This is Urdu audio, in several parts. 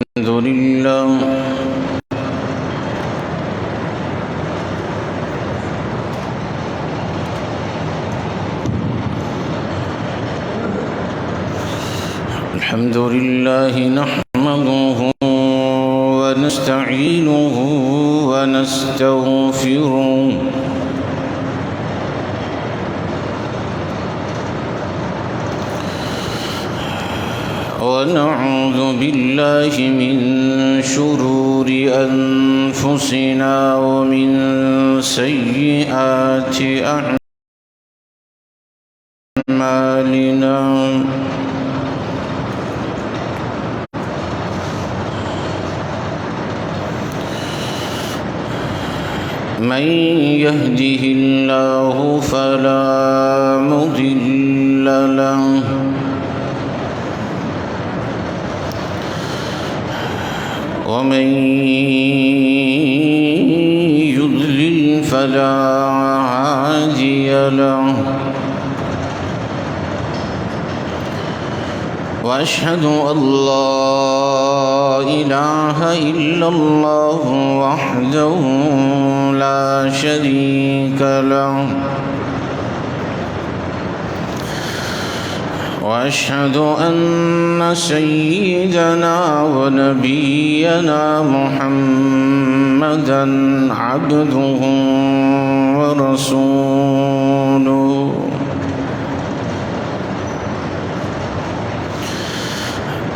الحمد لله الحمد لله نحمده ونستعينه ونستغفره ونعوذ بالله من شرور أنفسنا ومن سيئات أعمالنا من يهده الله فلا مضل له ومن يضلل فلا هادي له وأشهد أن لا إله إلا الله وحده لا شريك له وأشهد أن سيدنا ونبينا محمدًا عبده ورسوله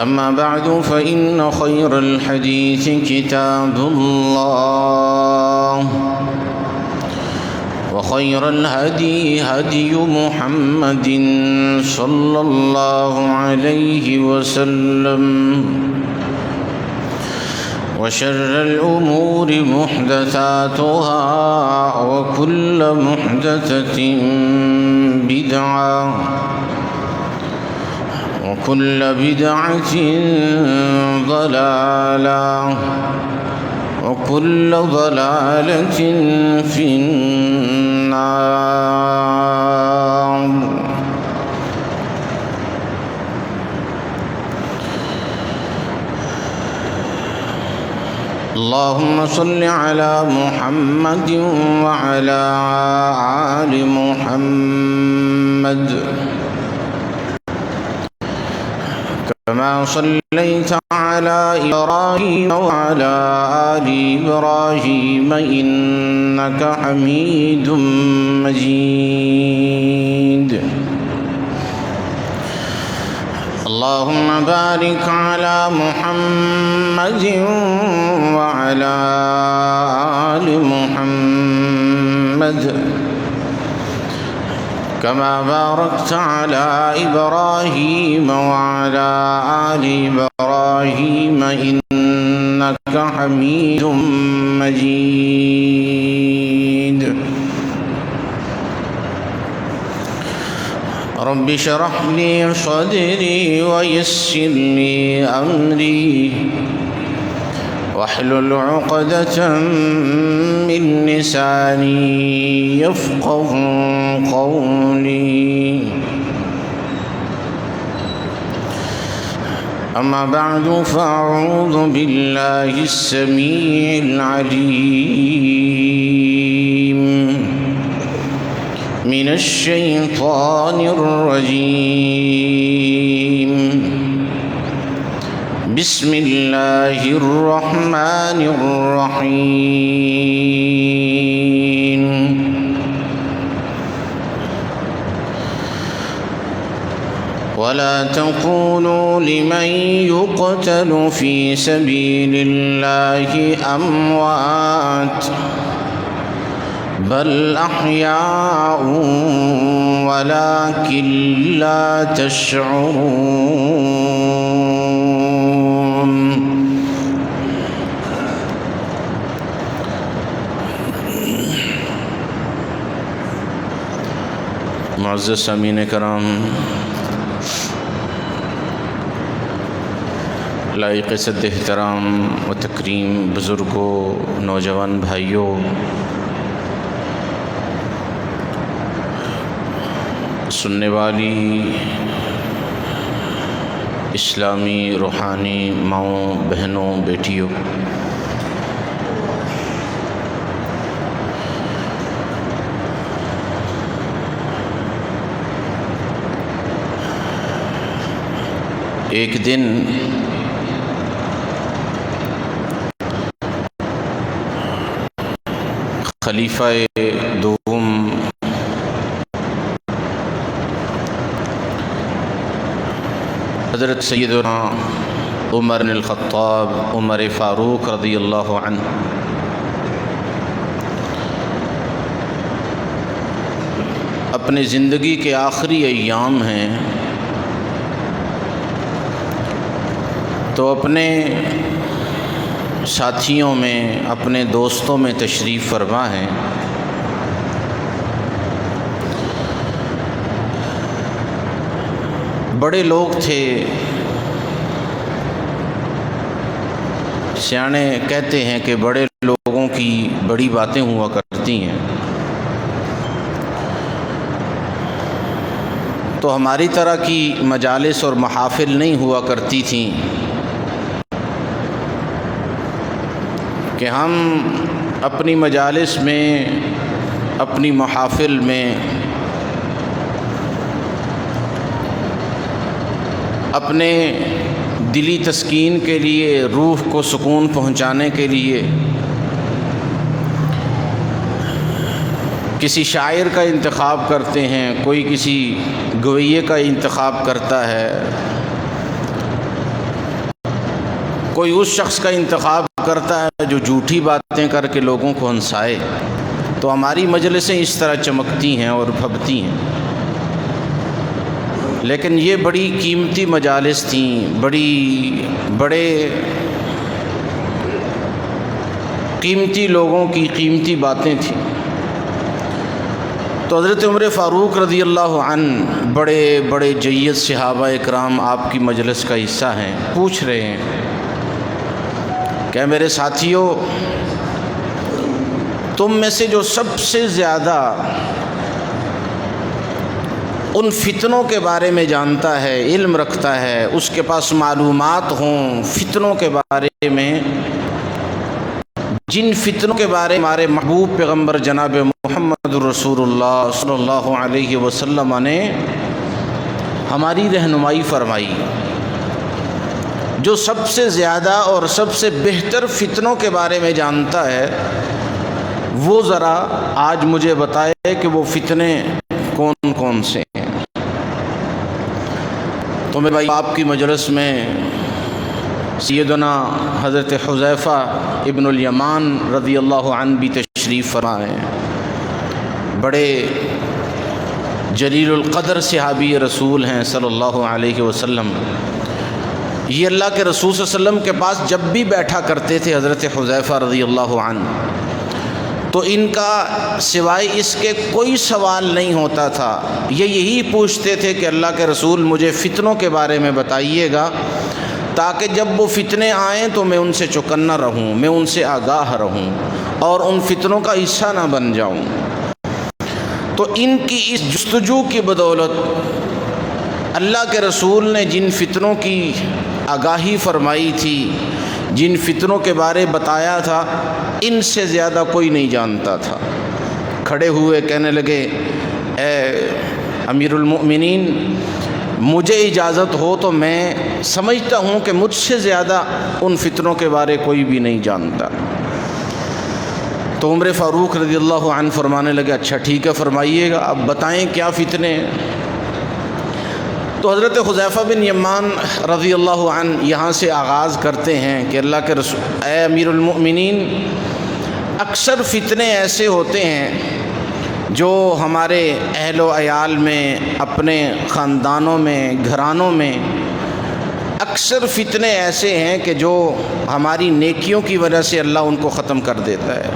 أما بعد فإن خير الحديث كتاب الله وخير الهدي هدي محمد صلى الله عليه وسلم وشر الأمور محدثاتها وكل محدثة بدعة وكل بدعة ضلالة وكل ضلالة في النار اللهم صل على محمد وعلى آل محمد كما صليت على إبراهيم وعلى آل إبراهيم إنك حميد مجيد اللهم بارك على محمد وعلى آل محمد كما باركت على إبراهيم وعلى آل إبراهيم إنك حميد مجيد رب اشرح لي صدري ويسر لي أمري واحلل عقدة من لساني يفقه قولي أما بعد فأعوذ بالله السميع العليم من الشيطان الرجيم بسم الله الرحمن الرحيم ولا تقولوا لمن يقتل في سبيل الله أموات بل أحياء ولكن لا تشعرون معزز سامعین کرام، لائق صد احترام و تکریم بزرگوں، نوجوان بھائیوں، سننے والی اسلامی روحانی ماؤں بہنوں بیٹیوں، ایک دن خلیفہ دوم حضرت سیدنا عمر بن الخطاب عمر فاروق رضی اللہ عنہ اپنے زندگی کے آخری ایام ہیں، تو اپنے ساتھیوں میں، اپنے دوستوں میں تشریف فرما ہیں۔ بڑے لوگ تھے، سیانے کہتے ہیں کہ بڑے لوگوں کی بڑی باتیں ہوا کرتی ہیں، تو ہماری طرح کی مجالس اور محافل نہیں ہوا کرتی تھیں کہ ہم اپنی مجالس میں، اپنی محافل میں اپنے دلی تسکین کے لیے، روح کو سکون پہنچانے کے لیے کسی شاعر کا انتخاب کرتے ہیں، کوئی کسی گویے کا انتخاب کرتا ہے، کوئی اس شخص کا انتخاب کرتا ہے جو جھوٹی باتیں کر کے لوگوں کو ہنسائے۔ تو ہماری مجلسیں اس طرح چمکتی ہیں اور بھبتی ہیں، لیکن یہ بڑی قیمتی مجالس تھیں، بڑے قیمتی لوگوں کی قیمتی باتیں تھیں۔ تو حضرت عمر فاروق رضی اللہ عنہ بڑے جید صحابہ اکرام آپ کی مجلس کا حصہ ہیں، پوچھ رہے ہیں کہ میرے ساتھیوں، تم میں سے جو سب سے زیادہ ان فتنوں کے بارے میں جانتا ہے، علم رکھتا ہے، اس کے پاس معلومات ہوں فتنوں کے بارے میں، جن فتنوں کے بارے میں ہمارے محبوب پیغمبر جناب محمد رسول اللہ صلی اللہ علیہ وسلم نے ہماری رہنمائی فرمائی، جو سب سے زیادہ اور سب سے بہتر فتنوں کے بارے میں جانتا ہے، وہ ذرا آج مجھے بتائے کہ وہ فتنے کون کون سے ہیں۔ تو میرے بھائی، آپ کی مجلس میں سیدنا حضرت حذیفہ ابن الیمان رضی اللہ عنہ بھی تشریف فرما ہیں، بڑے جلیل القدر صحابی رسول ہیں صلی اللہ علیہ وسلم۔ یہ اللہ کے رسول صلی اللہ علیہ وسلم کے پاس جب بھی بیٹھا کرتے تھے حضرت حذیفہ رضی اللہ عنہ، تو ان کا سوائے اس کے کوئی سوال نہیں ہوتا تھا، یہی پوچھتے تھے کہ اللہ کے رسول مجھے فتنوں کے بارے میں بتائیے گا، تاکہ جب وہ فتنے آئیں تو میں ان سے چوکنا رہوں، میں ان سے آگاہ رہوں اور ان فتنوں کا حصہ نہ بن جاؤں۔ تو ان کی اس جستجو کی بدولت اللہ کے رسول نے جن فتنوں کی آگاہی فرمائی تھی، جن فتنوں کے بارے بتایا تھا، ان سے زیادہ کوئی نہیں جانتا تھا۔ کھڑے ہوئے کہنے لگے، اے امیر المؤمنین، مجھے اجازت ہو تو میں سمجھتا ہوں کہ مجھ سے زیادہ ان فتنوں کے بارے کوئی بھی نہیں جانتا۔ تو عمر فاروق رضی اللہ عنہ فرمانے لگے، اچھا ٹھیک ہے، فرمائیے گا، اب بتائیں کیا فتنے ہیں۔ تو حضرت حذیفہ بن یمان رضی اللہ عنہ یہاں سے آغاز کرتے ہیں کہ اللہ کے رسول، اے امیر المؤمنین، اکثر فتنے ایسے ہوتے ہیں جو ہمارے اہل و عیال میں، اپنے خاندانوں میں، گھرانوں میں اکثر فتنے ایسے ہیں کہ جو ہماری نیکیوں کی وجہ سے اللہ ان کو ختم کر دیتا ہے۔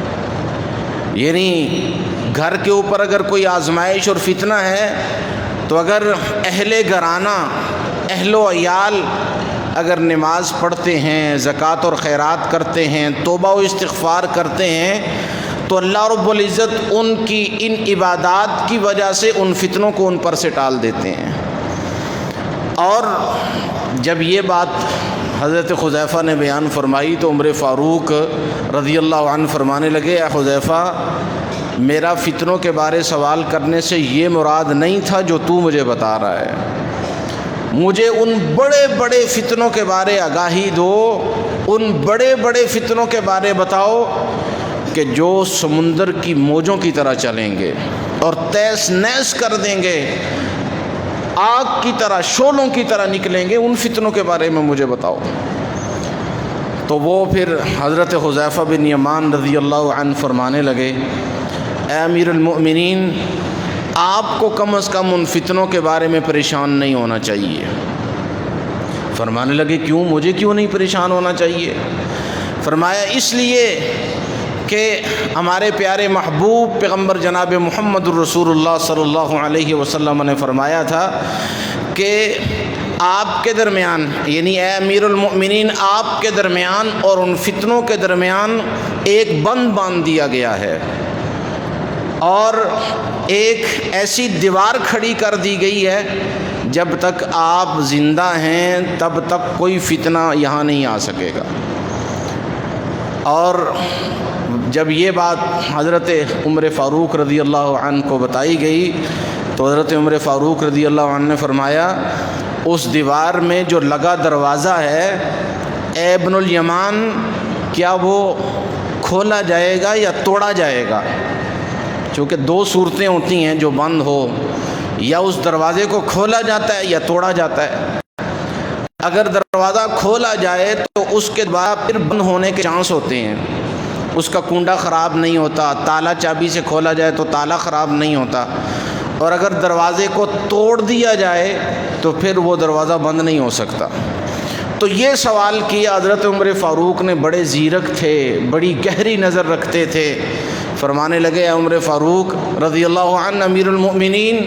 یعنی گھر کے اوپر اگر کوئی آزمائش اور فتنہ ہے، تو اگر اہل گھرانہ، اہل و عیال اگر نماز پڑھتے ہیں، زکوٰۃ اور خیرات کرتے ہیں، توبہ و استغفار کرتے ہیں، تو اللہ رب العزت ان کی ان عبادات کی وجہ سے ان فتنوں کو ان پر سے ٹال دیتے ہیں۔ اور جب یہ بات حضرت حذیفہ نے بیان فرمائی تو عمر فاروق رضی اللہ عنہ فرمانے لگے، اے حذیفہ، میرا فتنوں کے بارے سوال کرنے سے یہ مراد نہیں تھا جو تو مجھے بتا رہا ہے، مجھے ان بڑے بڑے فتنوں کے بارے آگاہی دو، ان بڑے بڑے فتنوں کے بارے بتاؤ کہ جو سمندر کی موجوں کی طرح چلیں گے اور تیس نیس کر دیں گے، آگ کی طرح، شعلوں کی طرح نکلیں گے، ان فتنوں کے بارے میں مجھے بتاؤ۔ تو وہ پھر حضرت حذیفہ بن یمان رضی اللہ عنہ فرمانے لگے، اے امیر المؤمنین، آپ کو کم از کم ان فتنوں کے بارے میں پریشان نہیں ہونا چاہیے۔ فرمانے لگے، کیوں؟ مجھے کیوں نہیں پریشان ہونا چاہیے؟ فرمایا، اس لیے کہ ہمارے پیارے محبوب پیغمبر جناب محمد الرسول اللہ صلی اللہ علیہ وسلم نے فرمایا تھا کہ آپ کے درمیان، یعنی اے امیر المؤمنین، آپ کے درمیان اور ان فتنوں کے درمیان ایک بند باندھ دیا گیا ہے، اور ایک ایسی دیوار کھڑی کر دی گئی ہے، جب تک آپ زندہ ہیں تب تک کوئی فتنہ یہاں نہیں آ سکے گا۔ اور جب یہ بات حضرت عمر فاروق رضی اللہ عنہ کو بتائی گئی تو حضرت عمر فاروق رضی اللہ عنہ نے فرمایا، اس دیوار میں جو لگا دروازہ ہے، اے ابن الیمان، کیا وہ کھولا جائے گا یا توڑا جائے گا؟ چونکہ دو صورتیں ہوتی ہیں جو بند ہو، یا اس دروازے کو کھولا جاتا ہے یا توڑا جاتا ہے۔ اگر دروازہ کھولا جائے تو اس کے بعد پھر بند ہونے کے چانس ہوتے ہیں، اس کا کنڈا خراب نہیں ہوتا، تالا چابی سے کھولا جائے تو تالا خراب نہیں ہوتا، اور اگر دروازے کو توڑ دیا جائے تو پھر وہ دروازہ بند نہیں ہو سکتا۔ تو یہ سوال کیا حضرت عمر فاروق نے، بڑے زیرک تھے، بڑی گہری نظر رکھتے تھے۔ فرمانے لگے، اے عمر فاروق رضی اللہ عنہ، امیر المؤمنین،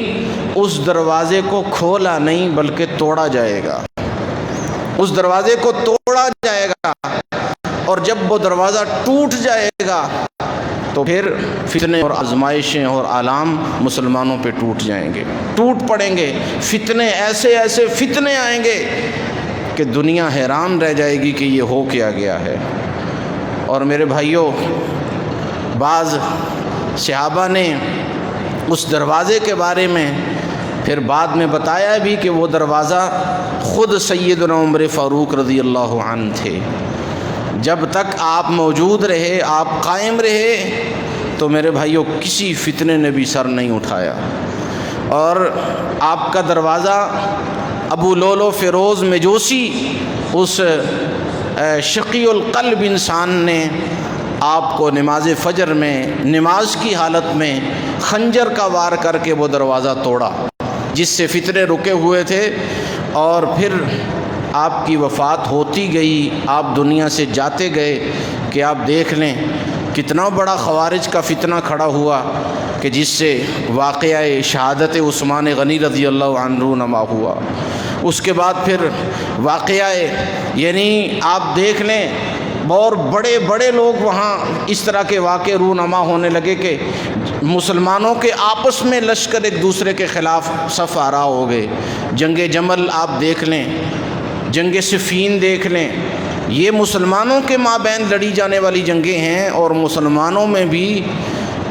اس دروازے کو کھولا نہیں بلکہ توڑا جائے گا، اس دروازے کو توڑا جائے گا، اور جب وہ دروازہ ٹوٹ جائے گا تو پھر فتنے اور آزمائشیں اور آلام مسلمانوں پہ ٹوٹ جائیں گے، ٹوٹ پڑیں گے، فتنے، ایسے ایسے فتنے آئیں گے کہ دنیا حیران رہ جائے گی کہ یہ ہو کیا گیا ہے۔ اور میرے بھائیوں، بعض صحابہ نے اس دروازے کے بارے میں پھر بعد میں بتایا بھی کہ وہ دروازہ خود سیدنا عمر فاروق رضی اللہ عنہ تھے۔ جب تک آپ موجود رہے، آپ قائم رہے، تو میرے بھائیوں کسی فتنے نے بھی سر نہیں اٹھایا۔ اور آپ کا دروازہ ابو لولو فیروز مجوسی، اس شقی القلب انسان نے آپ کو نماز فجر میں، نماز کی حالت میں خنجر کا وار کر کے وہ دروازہ توڑا، جس سے فتنے رکے ہوئے تھے۔ اور پھر آپ کی وفات ہوتی گئی، آپ دنیا سے جاتے گئے کہ آپ دیکھ لیں کتنا بڑا خوارج کا فتنہ کھڑا ہوا کہ جس سے واقعہ شہادت عثمان غنی رضی اللہ عنہ رونما ہوا۔ اس کے بعد پھر واقعہ، یعنی آپ دیکھ لیں اور بڑے بڑے لوگ وہاں اس طرح کے واقعے رونما ہونے لگے کہ مسلمانوں کے آپس میں لشکر ایک دوسرے کے خلاف صف آرا ہو گئے۔ جنگ جمل آپ دیکھ لیں، جنگ صفین دیکھ لیں، یہ مسلمانوں کے مابین لڑی جانے والی جنگیں ہیں، اور مسلمانوں میں بھی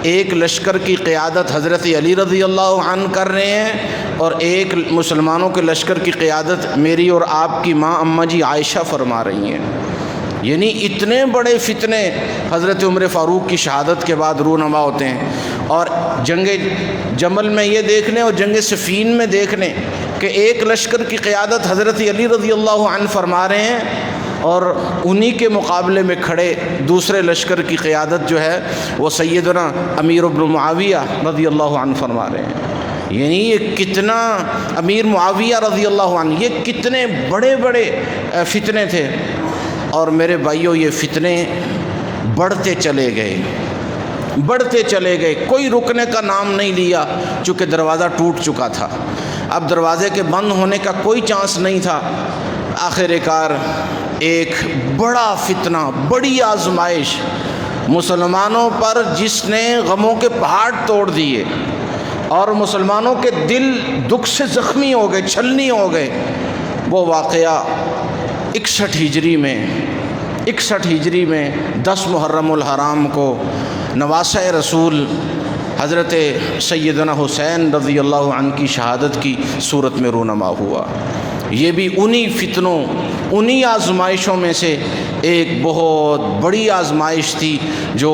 ایک لشکر کی قیادت حضرت علی رضی اللہ عنہ کر رہے ہیں، اور ایک مسلمانوں کے لشکر کی قیادت میری اور آپ کی ماں اماں جی عائشہ فرما رہی ہیں۔ یعنی اتنے بڑے فتنے حضرت عمر فاروق کی شہادت کے بعد رونما ہوتے ہیں۔ اور جنگ جمل میں یہ دیکھ لیں اور جنگ صفین میں دیکھ لیں کہ ایک لشکر کی قیادت حضرت علی رضی اللہ عنہ فرما رہے ہیں، اور انہی کے مقابلے میں کھڑے دوسرے لشکر کی قیادت جو ہے وہ سیدنا امیر بن معاویہ رضی اللہ عنہ فرما رہے ہیں۔ یعنی یہ کتنا، امیر معاویہ رضی اللہ عنہ، یہ کتنے بڑے بڑے فتنے تھے۔ اور میرے بھائیوں، یہ فتنے بڑھتے چلے گئے، بڑھتے چلے گئے، کوئی رکنے کا نام نہیں لیا، چونکہ دروازہ ٹوٹ چکا تھا، اب دروازے کے بند ہونے کا کوئی چانس نہیں تھا۔ آخر کار ایک بڑا فتنہ، بڑی آزمائش مسلمانوں پر، جس نے غموں کے پہاڑ توڑ دیے اور مسلمانوں کے دل دکھ سے زخمی ہو گئے، چھلنی ہو گئے، وہ واقعہ 61 ہجری میں 10 محرم الحرام کو نواسہ رسول حضرت سیدنا حسین رضی اللہ عنہ کی شہادت کی صورت میں رونما ہوا۔ یہ بھی انہی فتنوں، انہی آزمائشوں میں سے ایک بہت بڑی آزمائش تھی جو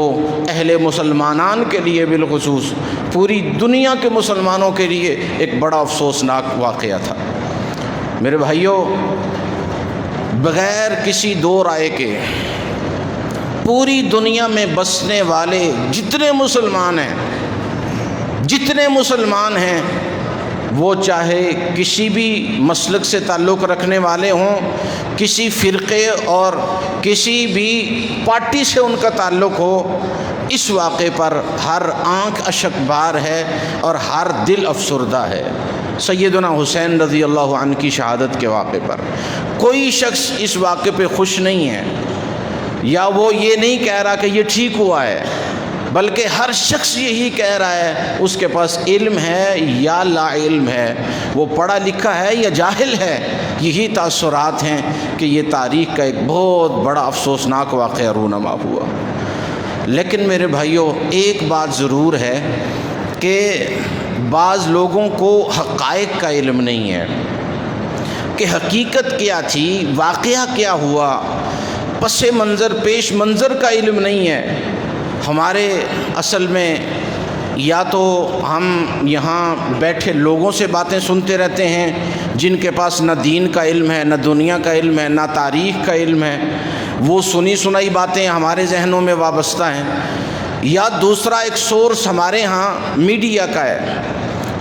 اہل مسلمانان کے لیے بالخصوص پوری دنیا کے مسلمانوں کے لیے ایک بڑا افسوسناک واقعہ تھا۔ میرے بھائیوں، بغیر کسی دو رائے کے پوری دنیا میں بسنے والے جتنے مسلمان ہیں وہ چاہے کسی بھی مسلک سے تعلق رکھنے والے ہوں، کسی فرقے اور کسی بھی پارٹی سے ان کا تعلق ہو، اس واقعے پر ہر آنکھ اشک بار ہے اور ہر دل افسردہ ہے۔ سیدنا حسین رضی اللہ عنہ کی شہادت کے واقعے پر کوئی شخص اس واقعے پہ خوش نہیں ہے، یا وہ یہ نہیں کہہ رہا کہ یہ ٹھیک ہوا ہے، بلکہ ہر شخص یہی کہہ رہا ہے اس کے پاس علم ہے یا لا علم ہے، وہ پڑھا لکھا ہے یا جاہل ہے۔ یہی تاثرات ہیں کہ یہ تاریخ کا ایک بہت بڑا افسوسناک واقعہ رونما ہوا۔ لیکن میرے بھائیوں، ایک بات ضرور ہے کہ بعض لوگوں کو حقائق کا علم نہیں ہے کہ حقیقت کیا تھی، واقعہ کیا ہوا، پس منظر پیش منظر کا علم نہیں ہے۔ ہمارے اصل میں یا تو ہم یہاں بیٹھے لوگوں سے باتیں سنتے رہتے ہیں جن کے پاس نہ دین کا علم ہے، نہ دنیا کا علم ہے، نہ تاریخ کا علم ہے، وہ سنی سنائی باتیں ہمارے ذہنوں میں وابستہ ہیں، یا دوسرا ایک سورس ہمارے ہاں میڈیا کا ہے،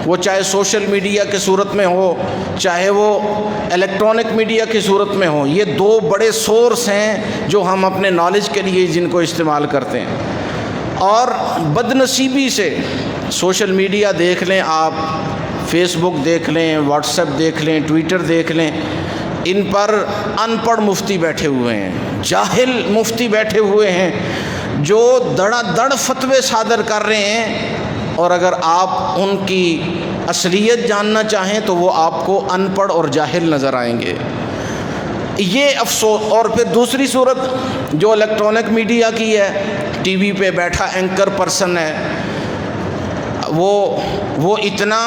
وہ چاہے سوشل میڈیا کی صورت میں ہو، چاہے وہ الیکٹرانک میڈیا کی صورت میں ہو۔ یہ دو بڑے سورس ہیں جو ہم اپنے نالج کے لیے جن کو استعمال کرتے ہیں۔ اور بد نصیبی سے سوشل میڈیا دیکھ لیں آپ، فیس بک دیکھ لیں، واٹس ایپ دیکھ لیں، ٹویٹر دیکھ لیں، ان پر ان پڑھ مفتی بیٹھے ہوئے ہیں، جاہل مفتی بیٹھے ہوئے ہیں جو دڑا دڑ فتوے صادر کر رہے ہیں، اور اگر آپ ان کی اصلیت جاننا چاہیں تو وہ آپ کو ان پڑھ اور جاہل نظر آئیں گے۔ یہ افسوس۔ اور پھر دوسری صورت جو الیکٹرانک میڈیا کی ہے، ٹی وی پہ بیٹھا اینکر پرسن ہے، وہ اتنا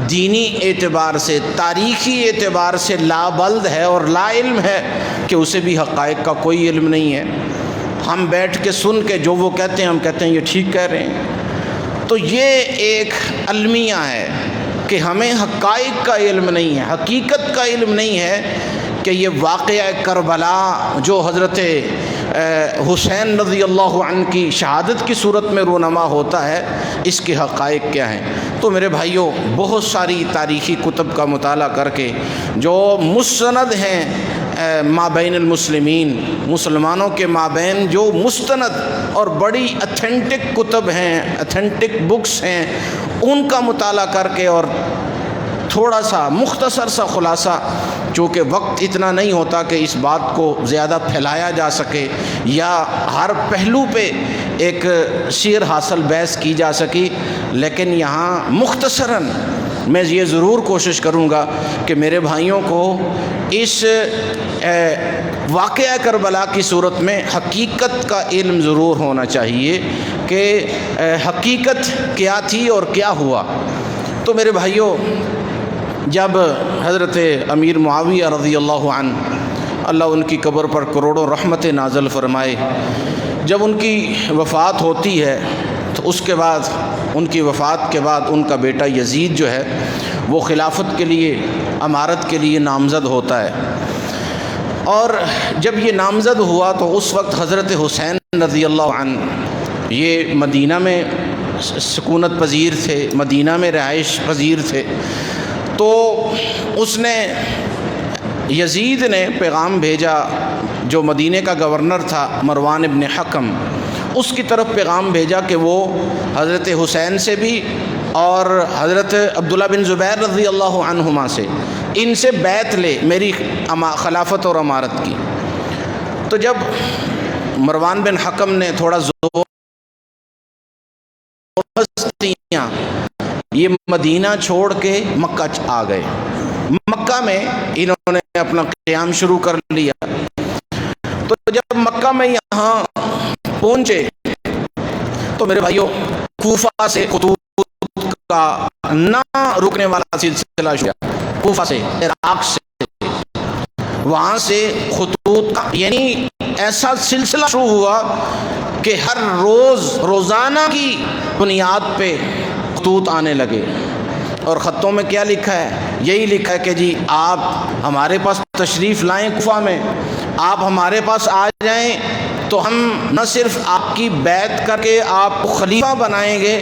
دینی اعتبار سے، تاریخی اعتبار سے لابلد ہے اور لا علم ہے کہ اسے بھی حقائق کا کوئی علم نہیں ہے۔ ہم بیٹھ کے سن کے جو وہ کہتے ہیں ہم کہتے ہیں یہ ٹھیک کہہ رہے ہیں۔ تو یہ ایک المیہ ہے کہ ہمیں حقائق کا علم نہیں ہے، حقیقت کا علم نہیں ہے کہ یہ واقعہ کربلا جو حضرت حسین رضی اللہ عنہ کی شہادت کی صورت میں رونما ہوتا ہے، اس کے حقائق کیا ہیں۔ تو میرے بھائیوں، بہت ساری تاریخی کتب کا مطالعہ کر کے جو مستند ہیں مابین المسلمین، مسلمانوں کے مابین جو مستند اور بڑی اتھینٹک کتب ہیں، اتھینٹک بکس ہیں، ان کا مطالعہ کر کے اور تھوڑا سا مختصر سا خلاصہ، چونکہ وقت اتنا نہیں ہوتا کہ اس بات کو زیادہ پھیلایا جا سکے یا ہر پہلو پہ ایک سیر حاصل بحث کی جا سکی، لیکن یہاں مختصراً میں یہ ضرور کوشش کروں گا کہ میرے بھائیوں کو اس واقعہ کربلا کی صورت میں حقیقت کا علم ضرور ہونا چاہیے کہ حقیقت کیا تھی اور کیا ہوا۔ تو میرے بھائیوں، جب حضرت امیر معاویہ رضی اللہ عنہ، اللہ ان کی قبر پر کروڑوں رحمت نازل فرمائے، جب ان کی وفات ہوتی ہے تو اس کے بعد، ان کی وفات کے بعد ان کا بیٹا یزید جو ہے وہ خلافت کے لیے، امارت کے لیے نامزد ہوتا ہے۔ اور جب یہ نامزد ہوا تو اس وقت حضرت حسین رضی اللہ عنہ یہ مدینہ میں سکونت پذیر تھے، مدینہ میں رہائش پذیر تھے، تو اس نے، یزید نے پیغام بھیجا، جو مدینہ کا گورنر تھا مروان ابن حکم، اس کی طرف پیغام بھیجا کہ وہ حضرت حسین سے بھی اور حضرت عبداللہ بن زبیر رضی اللہ عنہما سے، ان سے بیعت لے میری خلافت اور امارت کی۔ تو جب مروان بن حکم نے تھوڑا زور یہ مدینہ چھوڑ کے مکہ آ گئے، مکہ میں انہوں نے اپنا قیام شروع کر لیا۔ تو جب مکہ میں یہاں پہنچے تو میرے بھائیوں کوفہ سے خطوط کا نہ رکنے والا سلسلہ شروع ہوا۔ کوفہ سے، عراق سے، وہاں سے خطوط کا یعنی ایسا سلسلہ شروع ہوا کہ ہر روزانہ کی بنیاد پہ خطوط آنے لگے۔ اور خطوں میں کیا لکھا ہے؟ یہی لکھا ہے کہ جی آپ ہمارے پاس تشریف لائیں کوفہ میں، آپ ہمارے پاس آ جائیں تو ہم نہ صرف آپ کی بیعت کر کے آپ کو خلیفہ بنائیں گے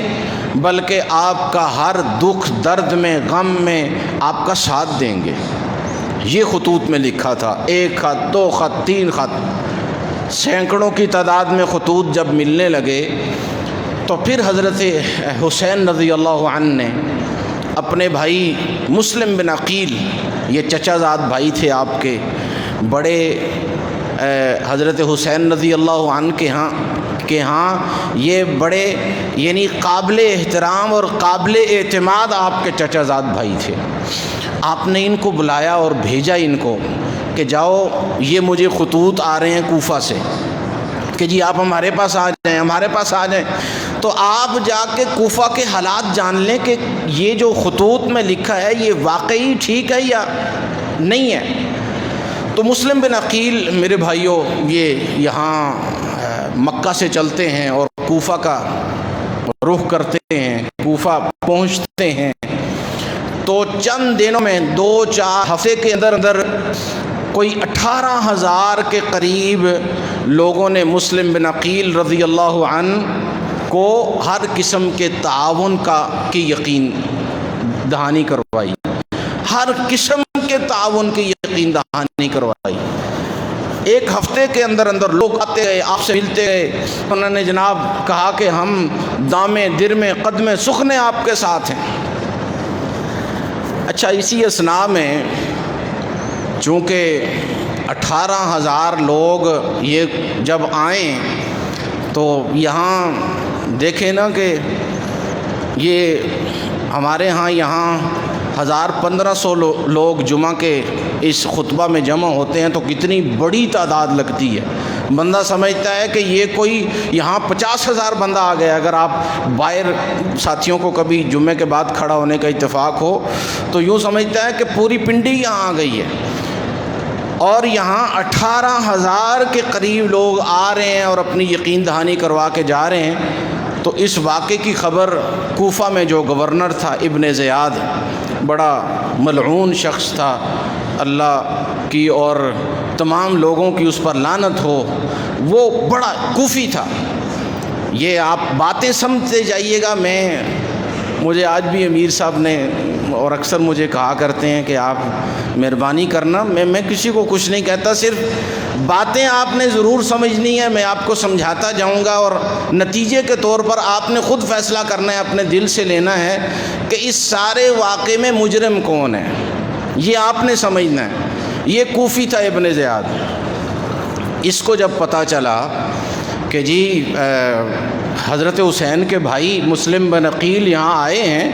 بلکہ آپ کا ہر دکھ درد میں غم میں آپ کا ساتھ دیں گے۔ یہ خطوط میں لکھا تھا، 1 خط 2 خط 3 خط، سینکڑوں کی تعداد میں خطوط جب ملنے لگے تو پھر حضرت حسین رضی اللہ عنہ نے اپنے بھائی مسلم بن عقیل، یہ چچا زاد بھائی تھے آپ کے، بڑے حضرت حسین رضی اللہ عنہ کے ہاں یہ بڑے یعنی قابل احترام اور قابل اعتماد آپ کے چچا زاد بھائی تھے۔ آپ نے ان کو بلایا اور بھیجا ان کو کہ جاؤ، یہ مجھے خطوط آ رہے ہیں کوفہ سے کہ جی آپ ہمارے پاس آ جائیں، ہمارے پاس آ جائیں۔ تو آپ جا کے کوفہ کے حالات جان لیں کہ یہ جو خطوط میں لکھا ہے یہ واقعی ٹھیک ہے یا نہیں ہے۔ تو مسلم بن عقیل میرے بھائیوں یہ یہاں مکہ سے چلتے ہیں اور کوفہ کا رخ کرتے ہیں، کوفہ پہنچتے ہیں۔ تو چند دنوں میں 2-4 ہفتے کے اندر کوئی 18,000 کے قریب لوگوں نے مسلم بن عقیل رضی اللہ عنہ کو ہر قسم کے تعاون کی یقین دہانی کروائی، ہر قسم کے تعاون کی یقین دہانی کروائی۔ 1 ہفتے کے اندر لوگ آتے گئے، آپ سے ملتے گئے، انہوں نے جناب کہا کہ ہم دامے درمے قدمے سخنے آپ کے ساتھ ہیں۔ اچھا، اسی اثناء میں چونکہ 18,000 لوگ یہ جب آئیں تو یہاں دیکھیں نا کہ یہ ہمارے ہاں یہاں 1,000-1,500 لوگ جمعہ کے اس خطبہ میں جمع ہوتے ہیں تو کتنی بڑی تعداد لگتی ہے۔ بندہ سمجھتا ہے کہ یہ کوئی یہاں 50,000 بندہ آ گیا۔ اگر آپ باہر ساتھیوں کو کبھی جمعے کے بعد کھڑا ہونے کا اتفاق ہو تو یوں سمجھتا ہے کہ پوری پنڈی یہاں آ گئی ہے، اور یہاں 18,000 کے قریب لوگ آ رہے ہیں اور اپنی یقین دہانی کروا کے جا رہے ہیں۔ تو اس واقعے کی خبر کوفہ میں جو گورنر تھا ابن زیاد، بڑا ملعون شخص تھا، اللہ کی اور تمام لوگوں کی اس پر لعنت ہو، وہ بڑا کوفی تھا۔ یہ آپ باتیں سمجھتے جائیے گا۔ مجھے آج بھی امیر صاحب نے اور اکثر مجھے کہا کرتے ہیں کہ آپ مہربانی کرنا، میں کسی کو کچھ نہیں کہتا، صرف باتیں آپ نے ضرور سمجھنی ہے، میں آپ کو سمجھاتا جاؤں گا اور نتیجے کے طور پر آپ نے خود فیصلہ کرنا ہے، اپنے دل سے لینا ہے کہ اس سارے واقعے میں مجرم کون ہے، یہ آپ نے سمجھنا ہے۔ یہ کوفی تھا ابن زیاد۔ اس کو جب پتہ چلا کہ جی حضرت حسین کے بھائی مسلم بن عقیل یہاں آئے ہیں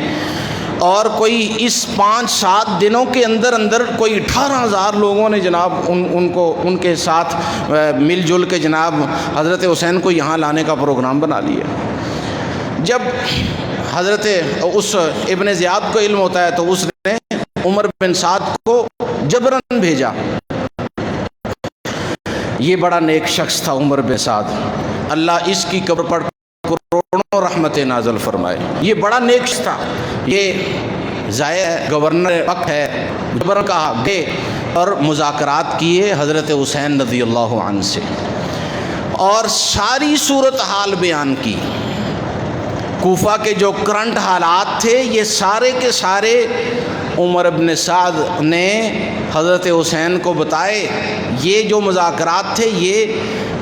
اور کوئی اس 5-7 دنوں کے اندر کوئی 18,000 لوگوں نے جناب ان کے ساتھ مل جل کے جناب حضرت حسین کو یہاں لانے کا پروگرام بنا لیا۔ جب حضرت اس ابن زیاد کو علم ہوتا ہے تو اس نے عمر بن سعد کو جبراً بھیجا۔ یہ بڑا نیک شخص تھا عمر بن سعد، اللہ اس کی قبر پر کروڑوں رحمت نازل فرمائے۔ یہ بڑا نیک شخص تھا، یہ ضائع گورنر وقت ہے، جبراً کہا گئے اور مذاکرات کیے حضرت حسین رضی اللہ عنہ سے اور ساری صورتحال بیان کی۔ کوفہ کے جو کرنٹ حالات تھے یہ سارے کے سارے عمر بن سعد نے حضرت حسین کو بتائے۔ یہ جو مذاکرات تھے یہ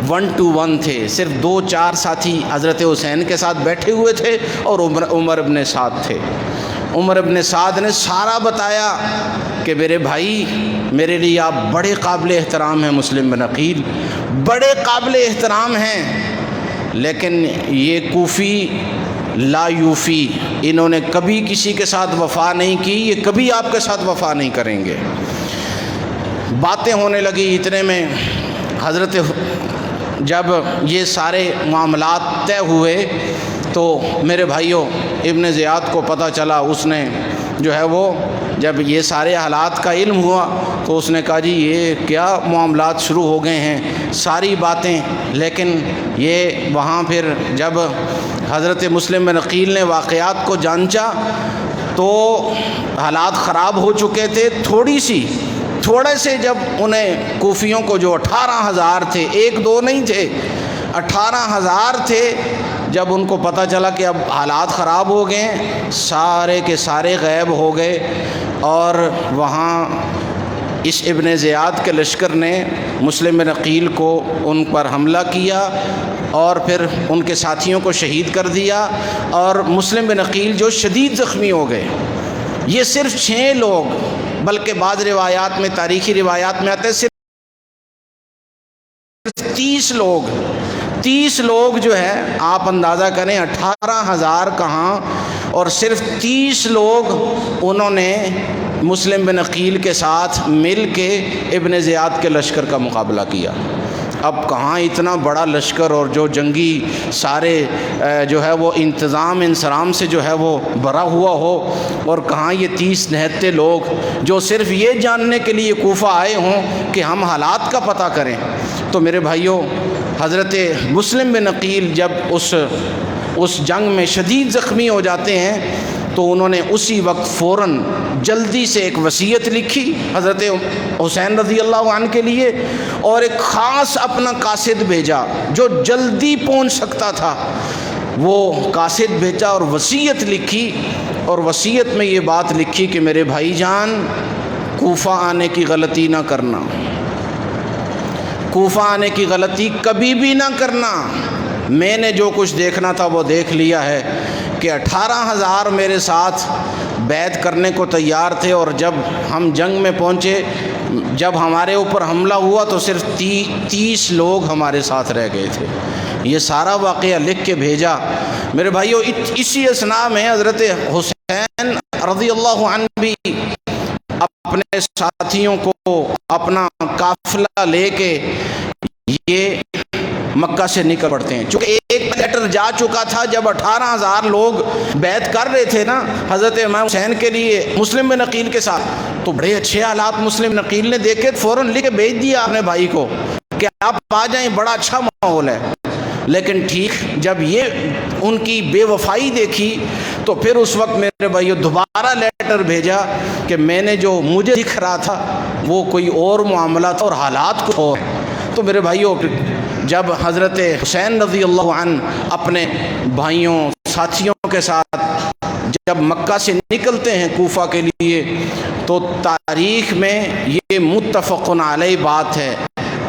1 to 1 تھے، صرف 2-4 ساتھی حضرت حسین کے ساتھ بیٹھے ہوئے تھے اور عمر بن سعد تھے۔ عمر بن سعد نے سارا بتایا کہ میرے بھائی، میرے لیے آپ بڑے قابل احترام ہیں، مسلم بن عقیل بڑے قابل احترام ہیں، لیکن یہ کوفی لا یوفی، انہوں نے کبھی کسی کے ساتھ وفا نہیں کی، یہ کبھی آپ کے ساتھ وفا نہیں کریں گے۔ باتیں ہونے لگی، اتنے میں حضرت جب یہ سارے معاملات طے ہوئے تو میرے بھائیوں ابن زیاد کو پتہ چلا، اس نے جو ہے وہ جب یہ سارے حالات کا علم ہوا تو اس نے کہا جی یہ کیا معاملات شروع ہو گئے ہیں، ساری باتیں۔ لیکن یہ وہاں پھر جب حضرت مسلم بن عقیل نے واقعات کو جانچا تو حالات خراب ہو چکے تھے، تھوڑے سے جب انہیں کوفیوں کو جو 18,000 تھے، ایک دو نہیں تھے، 18,000 تھے، جب ان کو پتہ چلا کہ اب حالات خراب ہو گئے، سارے کے سارے غائب ہو گئے، اور وہاں اس ابن زیاد کے لشکر نے مسلم بن عقیل کو ان پر حملہ کیا اور پھر ان کے ساتھیوں کو شہید کر دیا، اور مسلم بن عقیل جو شدید زخمی ہو گئے۔ یہ صرف 6 لوگ، بلکہ بعض روایات میں، تاریخی روایات میں آتے ہیں صرف 30 لوگ جو ہے، آپ اندازہ کریں 18,000 کہاں، اور صرف 30 لوگ انہوں نے مسلم بن عقیل کے ساتھ مل کے ابن زیاد کے لشکر کا مقابلہ کیا۔ اب کہاں اتنا بڑا لشکر اور جو جنگی سارے جو ہے وہ انتظام انصرام سے جو ہے وہ بھرا ہوا ہو، اور کہاں یہ 30 نہتے لوگ جو صرف یہ جاننے کے لیے کوفہ آئے ہوں کہ ہم حالات کا پتہ کریں۔ تو میرے بھائیوں حضرت مسلم بن عقیل جب اس جنگ میں شدید زخمی ہو جاتے ہیں تو انہوں نے اسی وقت فوراً جلدی سے ایک وصیت لکھی حضرت حسین رضی اللہ عنہ کے لیے، اور ایک خاص اپنا قاصد بھیجا جو جلدی پہنچ سکتا تھا، وہ قاصد بھیجا اور وصیت لکھی، اور وصیت میں یہ بات لکھی کہ میرے بھائی جان کوفہ آنے کی غلطی نہ کرنا، کوفہ آنے کی غلطی کبھی بھی نہ کرنا۔ میں نے جو کچھ دیکھنا تھا وہ دیکھ لیا ہے کہ 18,000 میرے ساتھ بیعت کرنے کو تیار تھے، اور جب ہم جنگ میں پہنچے، جب ہمارے اوپر حملہ ہوا تو صرف 30 لوگ ہمارے ساتھ رہ گئے تھے۔ یہ سارا واقعہ لکھ کے بھیجا۔ میرے بھائیوں اسی اثناء میں حضرت حسین رضی اللہ عنہ بھی اپنے ساتھیوں کو، اپنا قافلہ لے کے یہ مکہ سے نکل پڑتے ہیں، چونکہ ایک لیٹر جا چکا تھا جب 18,000 لوگ بیعت کر رہے تھے نا حضرت امام حسین کے لیے مسلم بن عقیل کے ساتھ، تو بڑے اچھے حالات مسلم بن عقیل نے دیکھے، فوراً لکھ کے بھیج دیا اپنے بھائی کو کہ آپ آ جائیں، بڑا اچھا ماحول ہے۔ لیکن ٹھیک جب یہ ان کی بے وفائی دیکھی تو پھر اس وقت میرے بھائیو دوبارہ لیٹر بھیجا کہ میں نے جو مجھے دکھ رہا تھا وہ کوئی اور معاملہ تھا اور حالات کو اور۔ تو میرے بھائیو جب حضرت حسین رضی اللہ عنہ اپنے بھائیوں ساتھیوں کے ساتھ جب مکہ سے نکلتے ہیں کوفہ کے لیے، تو تاریخ میں یہ متفق علیہ بات ہے،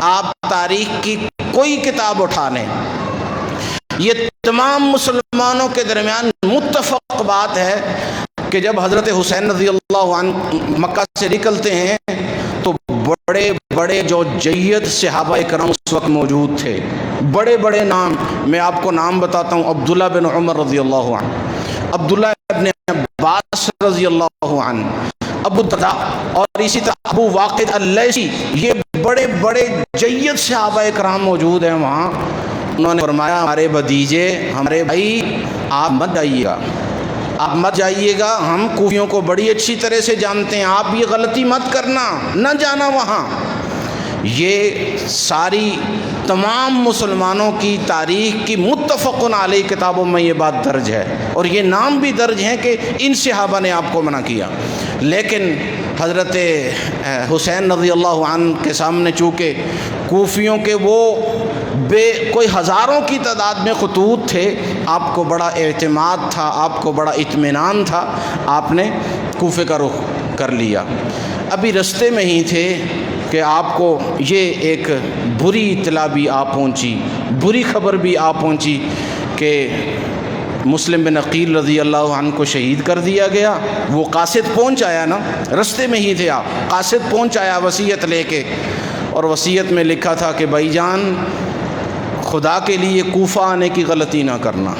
آپ تاریخ کی کوئی کتاب اٹھا لیں، یہ تمام مسلمانوں کے درمیان متفق بات ہے کہ جب حضرت حسین رضی اللہ عنہ مکہ سے نکلتے ہیں تو بڑے بڑے جو جید صحابہ کرام اس وقت موجود تھے، بڑے بڑے نام، میں آپ کو نام بتاتا ہوں، عبداللہ بن عمر رضی اللہ عنہ، عبداللہ بن عباس رضی اللہ عنہ، ابو الدرداء، اور اسی طرح ابو واقد اللیثی، یہ بڑے بڑے جید صحابہ کرام موجود ہیں وہاں۔ انہوں نے فرمایا ہمارے بھتیجے، ہمارے بھائی، آپ مت جائیے گا، آپ مت جائیے گا، ہم کوفیوں کو بڑی اچھی طرح سے جانتے ہیں، آپ یہ غلطی مت کرنا، نہ جانا وہاں۔ یہ ساری تمام مسلمانوں کی تاریخ کی متفق علیہ کتابوں میں یہ بات درج ہے، اور یہ نام بھی درج ہیں کہ ان صحابہ نے آپ کو منع کیا۔ لیکن حضرت حسین رضی اللہ عنہ کے سامنے چونکہ کوفیوں کے وہ کوئی ہزاروں کی تعداد میں خطوط تھے، آپ کو بڑا اعتماد تھا، آپ کو بڑا اطمینان تھا، آپ نے کوفے کا رخ کر لیا۔ ابھی رستے میں ہی تھے کہ آپ کو یہ ایک بری اطلاع بھی آ پہنچی، بری خبر بھی آ پہنچی کہ مسلم بن عقیل رضی اللہ عنہ کو شہید کر دیا گیا۔ وہ قاصد پہنچ آیا نا، رستے میں ہی تھے آپ، قاصد پہنچ آیا وصیت لے کے، اور وصیت میں لکھا تھا کہ بھائی جان خدا کے لیے کوفہ آنے کی غلطی نہ کرنا،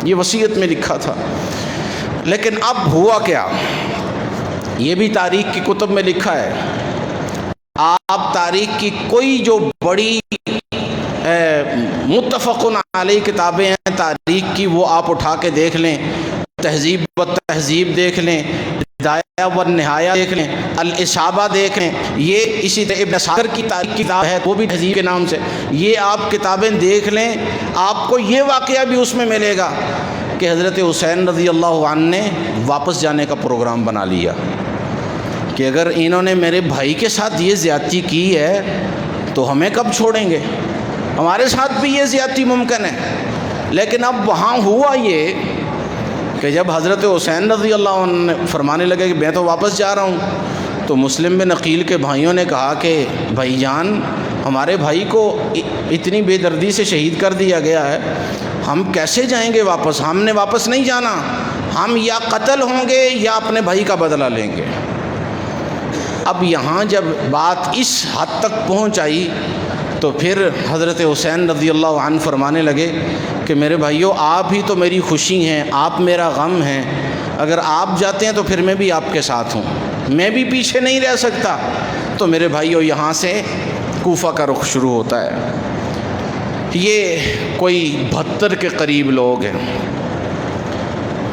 یہ وصیت میں لکھا تھا۔ لیکن اب ہوا کیا، یہ بھی تاریخ کی کتب میں لکھا ہے۔ آپ تاریخ کی کوئی جو بڑی متفق علیہ کتابیں ہیں تاریخ کی، وہ آپ اٹھا کے دیکھ لیں، تہذیب و تہذیب دیکھ لیں، بدایہ و نہایہ دیکھ لیں، الاصابہ دیکھ لیں، یہ اسی طرح ابن عساکر کی تاریخ کتاب ہے، وہ بھی تہذیب کے نام سے، یہ آپ کتابیں دیکھ لیں، آپ کو یہ واقعہ بھی اس میں ملے گا کہ حضرت حسین رضی اللہ عنہ نے واپس جانے کا پروگرام بنا لیا کہ اگر انہوں نے میرے بھائی کے ساتھ یہ زیادتی کی ہے تو ہمیں کب چھوڑیں گے، ہمارے ساتھ بھی یہ زیادتی ممکن ہے۔ لیکن اب وہاں ہوا یہ کہ جب حضرت حسین رضی اللہ عنہ فرمانے لگے کہ میں تو واپس جا رہا ہوں، تو مسلم بن عقیل کے بھائیوں نے کہا کہ بھائی جان، ہمارے بھائی کو اتنی بے دردی سے شہید کر دیا گیا ہے، ہم کیسے جائیں گے واپس؟ ہم نے واپس نہیں جانا، ہم یا قتل ہوں گے یا اپنے بھائی کا بدلہ لیں گے۔ اب یہاں جب بات اس حد تک پہنچ آئی تو پھر حضرت حسین رضی اللہ عنہ فرمانے لگے کہ میرے بھائیو، آپ ہی تو میری خوشی ہیں، آپ میرا غم ہیں، اگر آپ جاتے ہیں تو پھر میں بھی آپ کے ساتھ ہوں، میں بھی پیچھے نہیں رہ سکتا۔ تو میرے بھائیو، یہاں سے کوفہ کا رخ شروع ہوتا ہے۔ یہ کوئی 72 کے قریب لوگ ہیں،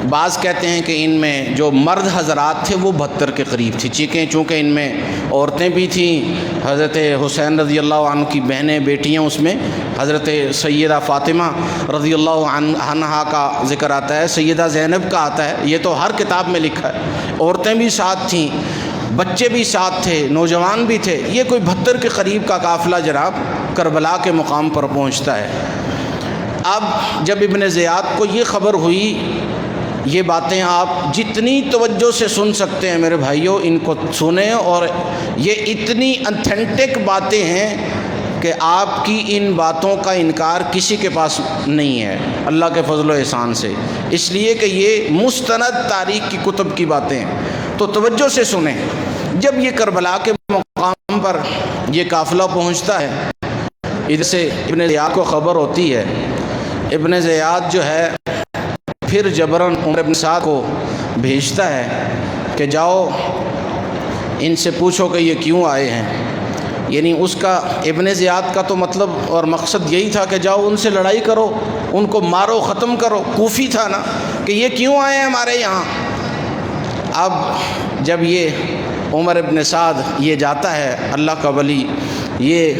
بعض کہتے ہیں کہ ان میں جو مرد حضرات تھے وہ 72 کے قریب تھی، چونکہ ان میں عورتیں بھی تھیں، حضرت حسین رضی اللہ عنہ کی بہنیں بیٹیاں، اس میں حضرت سیدہ فاطمہ رضی اللہ عنہا کا ذکر آتا ہے، سیدہ زینب کا آتا ہے، یہ تو ہر کتاب میں لکھا ہے، عورتیں بھی ساتھ تھیں، بچے بھی ساتھ تھے، نوجوان بھی تھے۔ یہ کوئی 72 کے قریب کا قافلہ جناب کربلا کے مقام پر پہنچتا ہے۔ اب جب ابن زیاد کو یہ خبر ہوئی، یہ باتیں آپ جتنی توجہ سے سن سکتے ہیں میرے بھائیوں ان کو سنیں، اور یہ اتنی اتھینٹک باتیں ہیں کہ آپ کی ان باتوں کا انکار کسی کے پاس نہیں ہے اللہ کے فضل و احسان سے، اس لیے کہ یہ مستند تاریخ کی کتب کی باتیں ہیں، تو توجہ سے سنیں۔ جب یہ کربلا کے مقام پر یہ قافلہ پہنچتا ہے، ادھر سے ابن زیاد کو خبر ہوتی ہے، ابن زیاد جو ہے پھر جبراً عمر بن سعد کو بھیجتا ہے کہ جاؤ ان سے پوچھو کہ یہ کیوں آئے ہیں، یعنی اس کا ابن زیاد کا تو مطلب اور مقصد یہی تھا کہ جاؤ ان سے لڑائی کرو، ان کو مارو، ختم کرو، کوفی تھا نا، کہ یہ کیوں آئے ہیں ہمارے یہاں۔ اب جب یہ عمر ابن سعد یہ جاتا ہے، اللہ کا ولی، یہ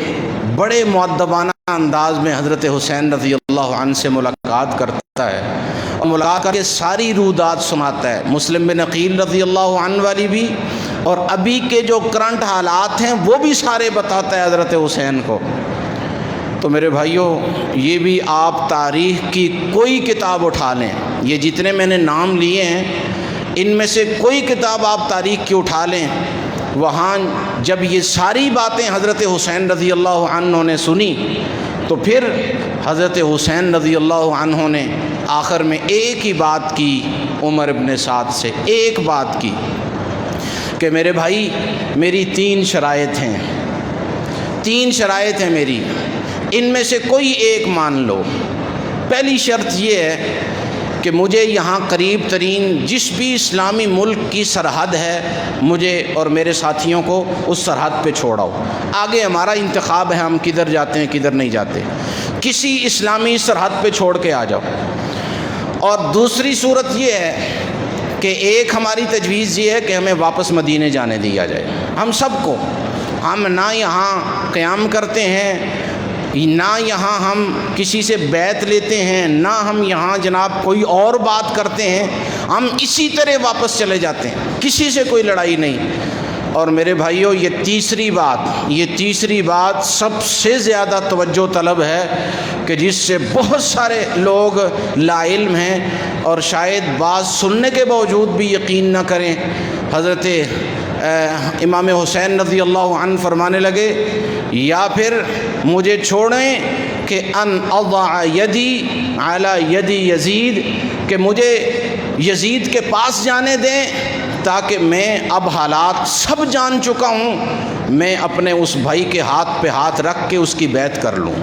بڑے مؤدبانہ انداز میں حضرت حسین رضی اللہ عنہ سے ملاقات کرتا ہے، اور ملاقات کر کے ساری رودات سناتا ہے، مسلم بن عقیل رضی اللہ عنہ والی بھی، اور ابھی کے جو کرنٹ حالات ہیں وہ بھی سارے بتاتا ہے حضرت حسین کو۔ تو میرے بھائیوں، یہ بھی آپ تاریخ کی کوئی کتاب اٹھا لیں، یہ جتنے میں نے نام لیے ہیں ان میں سے کوئی کتاب آپ تاریخ کی اٹھا لیں، وہاں جب یہ ساری باتیں حضرت حسین رضی اللہ عنہ نے سنی تو پھر حضرت حسین رضی اللہ عنہ نے آخر میں ایک ہی بات کی عمر ابن سعد سے، ایک بات کی کہ میرے بھائی، میری 3 شرائط ہیں، 3 شرائط ہیں میری، ان میں سے کوئی ایک مان لو۔ پہلی شرط یہ ہے کہ مجھے یہاں قریب ترین جس بھی اسلامی ملک کی سرحد ہے، مجھے اور میرے ساتھیوں کو اس سرحد پہ چھوڑاؤ، آگے ہمارا انتخاب ہے ہم کدھر جاتے ہیں کدھر نہیں جاتے، کسی اسلامی سرحد پہ چھوڑ کے آ جاؤ۔ اور دوسری صورت یہ ہے کہ ایک ہماری تجویز یہ ہے کہ ہمیں واپس مدینے جانے دیا جائے، ہم سب کو، ہم نہ یہاں قیام کرتے ہیں، نہ یہاں ہم کسی سے بیعت لیتے ہیں، نہ ہم یہاں جناب کوئی اور بات کرتے ہیں، ہم اسی طرح واپس چلے جاتے ہیں، کسی سے کوئی لڑائی نہیں۔ اور میرے بھائیوں، یہ تیسری بات سب سے زیادہ توجہ طلب ہے کہ جس سے بہت سارے لوگ لا علم ہیں اور شاید بات سننے کے باوجود بھی یقین نہ کریں۔ حضرت امام حسین رضی اللہ عنہ فرمانے لگے، یا پھر مجھے چھوڑیں کہ ان اضع یدی علی یدی یزید، کہ مجھے یزید کے پاس جانے دیں تاکہ میں اب حالات سب جان چکا ہوں، میں اپنے اس بھائی کے ہاتھ پہ ہاتھ رکھ کے اس کی بیعت کر لوں۔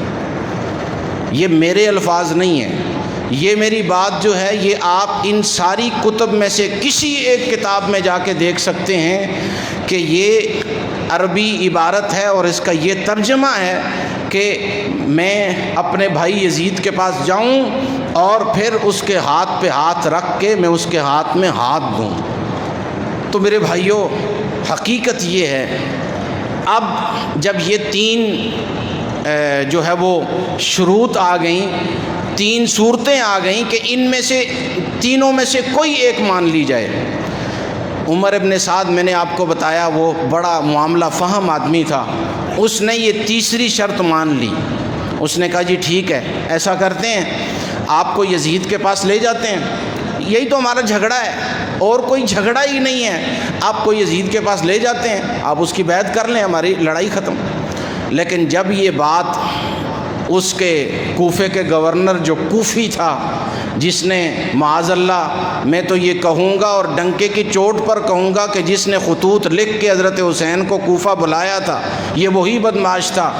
یہ میرے الفاظ نہیں ہیں، یہ میری بات جو ہے یہ آپ ان ساری کتب میں سے کسی ایک کتاب میں جا کے دیکھ سکتے ہیں کہ یہ عربی عبارت ہے اور اس کا یہ ترجمہ ہے کہ میں اپنے بھائی یزید کے پاس جاؤں اور پھر اس کے ہاتھ پہ ہاتھ رکھ کے میں اس کے ہاتھ میں ہاتھ دوں۔ تو میرے بھائیوں، حقیقت یہ ہے، اب جب یہ تین جو ہے وہ شروط آ گئیں، تین صورتیں آ گئیں کہ ان میں سے تینوں میں سے کوئی ایک مان لی جائے۔ عمر ابن سعد، میں نے آپ کو بتایا، وہ بڑا معاملہ فہم آدمی تھا، اس نے یہ تیسری شرط مان لی۔ اس نے کہا جی ٹھیک ہے، ایسا کرتے ہیں، آپ کو یزید کے پاس لے جاتے ہیں، یہی تو ہمارا جھگڑا ہے، اور کوئی جھگڑا ہی نہیں ہے، آپ کو یزید کے پاس لے جاتے ہیں، آپ اس کی بیعت کر لیں، ہماری لڑائی ختم۔ لیکن جب یہ بات اس کے کوفے کے گورنر جو کوفی تھا، جس نے معاذ اللہ، میں تو یہ کہوں گا اور ڈنکے کی چوٹ پر کہوں گا کہ جس نے خطوط لکھ کے حضرت حسین کو کوفہ بلایا تھا، یہ وہی بدمعاش تھا۔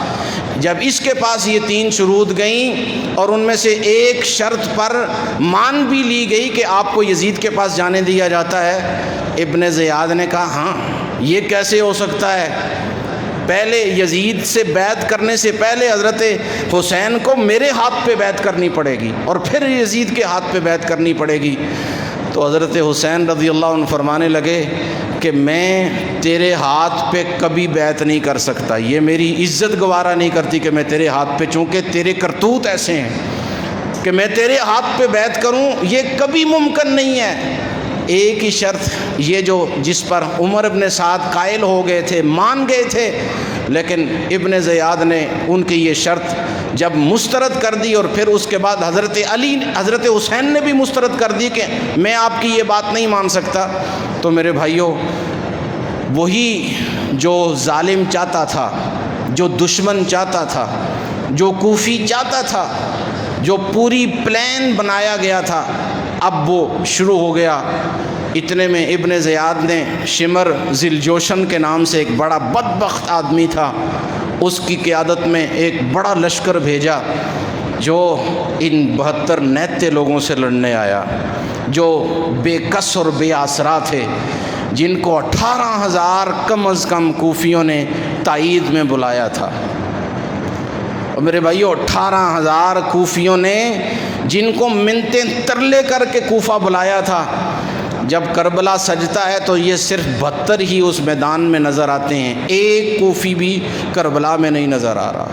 جب اس کے پاس یہ تین شروط گئیں اور ان میں سے ایک شرط پر مان بھی لی گئی کہ آپ کو یزید کے پاس جانے دیا جاتا ہے، ابن زیاد نے کہا ہاں یہ کیسے ہو سکتا ہے، پہلے یزید سے بیعت کرنے سے پہلے حضرت حسین کو میرے ہاتھ پہ بیعت کرنی پڑے گی اور پھر یزید کے ہاتھ پہ بیعت کرنی پڑے گی۔ تو حضرت حسین رضی اللہ عنہ فرمانے لگے کہ میں تیرے ہاتھ پہ کبھی بیعت نہیں کر سکتا، یہ میری عزت گوارا نہیں کرتی کہ میں تیرے ہاتھ پہ، چونکہ تیرے کرتوت ایسے ہیں کہ میں تیرے ہاتھ پہ بیعت کروں، یہ کبھی ممکن نہیں ہے۔ ایک ہی شرط یہ جو جس پر عمر ابن سعد قائل ہو گئے تھے، مان گئے تھے، لیکن ابن زیاد نے ان کی یہ شرط جب مسترد کر دی اور پھر اس کے بعد حضرت حسین نے بھی مسترد کر دی کہ میں آپ کی یہ بات نہیں مان سکتا، تو میرے بھائیوں، وہی جو ظالم چاہتا تھا، جو دشمن چاہتا تھا، جو کوفی چاہتا تھا، جو پوری پلان بنایا گیا تھا، اب وہ شروع ہو گیا۔ اتنے میں ابن زیاد نے شمر ذیل جوشن کے نام سے ایک بڑا بدبخت آدمی تھا، اس کی قیادت میں ایک بڑا لشکر بھیجا جو ان 72 نیتے لوگوں سے لڑنے آیا، جو بے کس اور بے آسرا تھے، جن کو 18,000 کم از کم کوفیوں نے تائید میں بلایا تھا۔ اور میرے بھائیو، 18,000 کوفیوں نے جن کو منتیں ترلے کر کے کوفہ بلایا تھا، جب کربلا سجتا ہے تو یہ صرف 72 ہی اس میدان میں نظر آتے ہیں، ایک کوفی بھی کربلا میں نہیں نظر آ رہا۔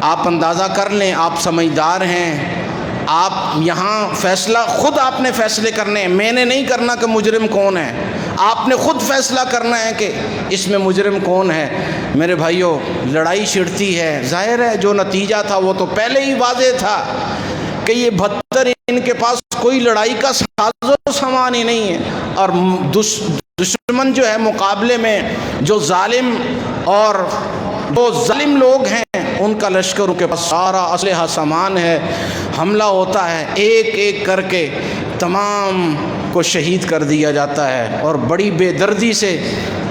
آپ اندازہ کر لیں، آپ سمجھدار ہیں، آپ یہاں فیصلہ خود آپ نے فیصلے کرنے ہیں، میں نے نہیں کرنا کہ مجرم کون ہے، آپ نے خود فیصلہ کرنا ہے کہ اس میں مجرم کون ہے۔ میرے بھائیوں، لڑائی چھڑتی ہے، ظاہر ہے جو نتیجہ تھا وہ تو پہلے ہی واضح تھا کہ یہ 72 ان کے پاس کوئی لڑائی کا ساز و سامان ہی نہیں ہے، اور دشمن جو ہے مقابلے میں جو ظالم اور وہ ظالم لوگ ہیں، ان کا لشکر کے پاس سارا اسلحہ سامان ہے، حملہ ہوتا ہے، ایک ایک کر کے تمام کو شہید کر دیا جاتا ہے، اور بڑی بے دردی سے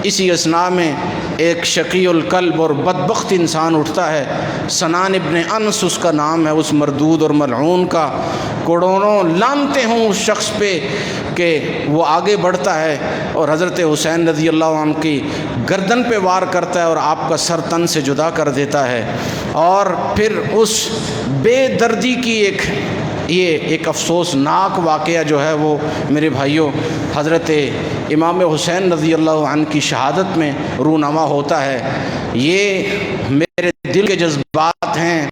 اسی اثناء میں ایک شقی القلب اور بدبخت انسان اٹھتا ہے، سنان ابن انس اس کا نام ہے، اس مردود اور ملعون کا کروڑوں لعنتیں ہوں اس شخص پہ کہ وہ آگے بڑھتا ہے اور حضرت حسین رضی اللہ عنہ کی گردن پہ وار کرتا ہے اور آپ کا سر تن سے جدا کر دیتا ہے، اور پھر اس بے دردی کی ایک افسوسناک واقعہ جو ہے وہ میرے بھائیوں حضرت امام حسین رضی اللہ عنہ کی شہادت میں رونما ہوتا ہے۔ یہ میرے دل کے جذبات ہیں،